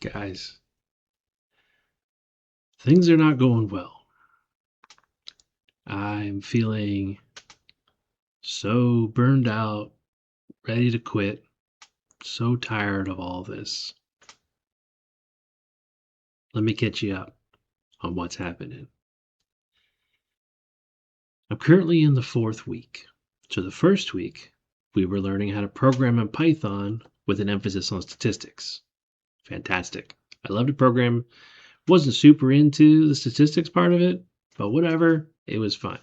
Guys, things are not going well. I'm feeling so burned out, ready to quit, so tired of all this. Let me catch you up on what's happening. I'm currently in the 4th week. So the first week, we were learning how to program in Python with an emphasis on statistics. Fantastic. I love to program. Wasn't super into the statistics part of it, but whatever, it was fun.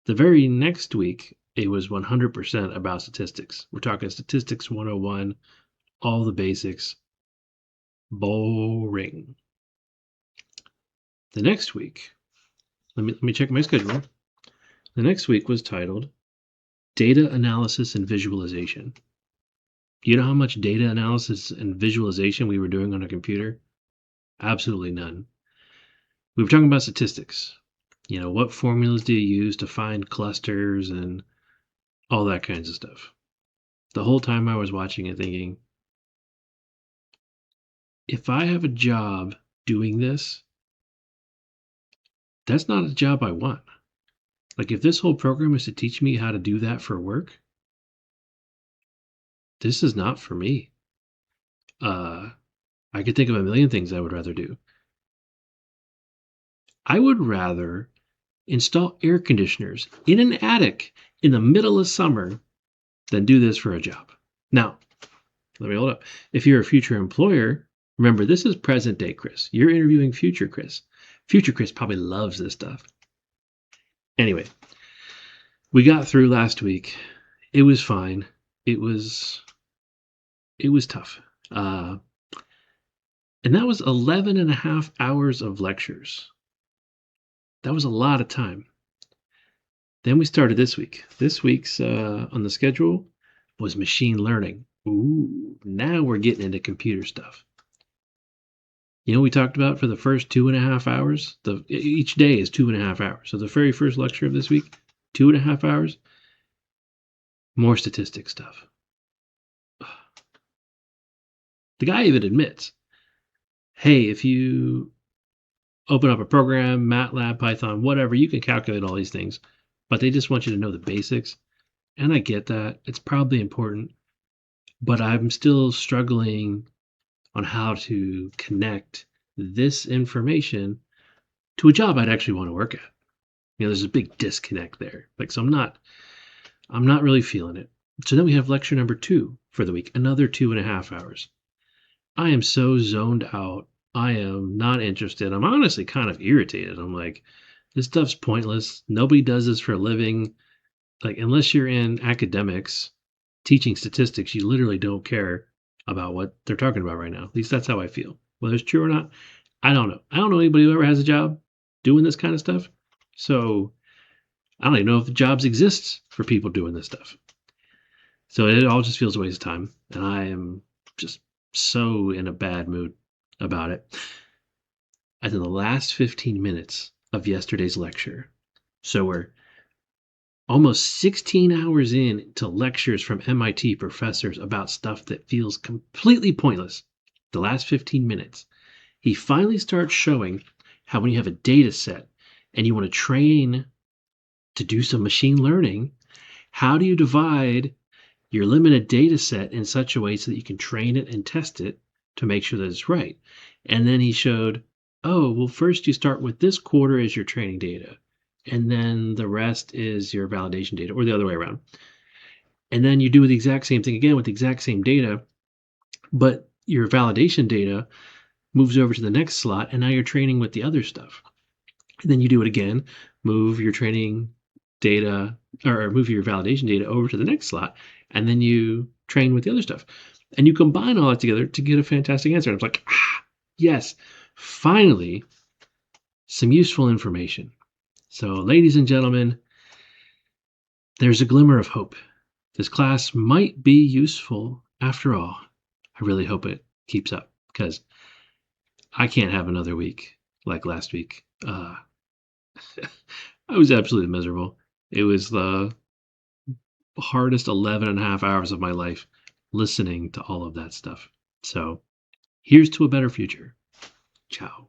The very next week, it was 100% about statistics. We're talking statistics 101, all the basics. Boring. The next week, let me check my schedule. The next week was titled Data Analysis and Visualization. You know how much data analysis and visualization we were doing on a computer? Absolutely none. We were talking about statistics. You know, what formulas do you use to find clusters and all that kinds of stuff. The whole time I was watching it thinking, if I have a job doing this, that's not a job I want. Like, if this whole program is to teach me how to do that for work, this is not for me. I could think of a million things I would rather do. I would rather install air conditioners in an attic in the middle of summer than do this for a job. Now, let me hold up. If you're a future employer, remember, this is present day Chris. You're interviewing future Chris. Future Chris probably loves this stuff. Anyway, we got through last week. It was fine. It was tough. And that was 11 and a half hours of lectures. That was a lot of time. Then we started this week. This week's on the schedule was machine learning. Ooh, now we're getting into computer stuff. You know, we talked about for the first 2.5 hours. Each day is 2.5 hours. So the very first lecture of this week, 2.5 hours. More statistic stuff. The guy even admits, hey, if you open up a program, MATLAB, Python, whatever, you can calculate all these things, but they just want you to know the basics. And I get that. It's probably important, but I'm still struggling on how to connect this information to a job I'd actually want to work at. You know, there's a big disconnect there. Like, so I'm not really feeling it. So then we have lecture number 2 for the week, another 2.5 hours. I am so zoned out. I am not interested. I'm honestly kind of irritated. I'm like, this stuff's pointless. Nobody does this for a living. Like, unless you're in academics teaching statistics, you literally don't care about what they're talking about right now. At least that's how I feel. Whether it's true or not, I don't know. I don't know anybody who ever has a job doing this kind of stuff. So I don't even know if the jobs exist for people doing this stuff. So it all just feels a waste of time. And I am just so in a bad mood about it. And in the last 15 minutes of yesterday's lecture, so we're almost 16 hours in to lectures from MIT professors about stuff that feels completely pointless. The last 15 minutes, he finally starts showing how when you have a data set and you want to train to do some machine learning, how do you divide your limited data set in such a way so that you can train it and test it to make sure that it's right? And then he showed, oh, well, first you start with this quarter as your training data, and then the rest is your validation data, or the other way around. And then you do the exact same thing again with the exact same data, but your validation data moves over to the next slot, and now you're training with the other stuff. And then you do it again, move your training data, or move your validation data over to the next slot, and then you train with the other stuff. And you combine all that together to get a fantastic answer. And I was like, yes, finally, some useful information. So, ladies and gentlemen, there's a glimmer of hope. This class might be useful after all. I really hope it keeps up, because I can't have another week like last week. I was absolutely miserable. It was the hardest 11 and a half hours of my life listening to all of that stuff. So Here's to a better future. Ciao.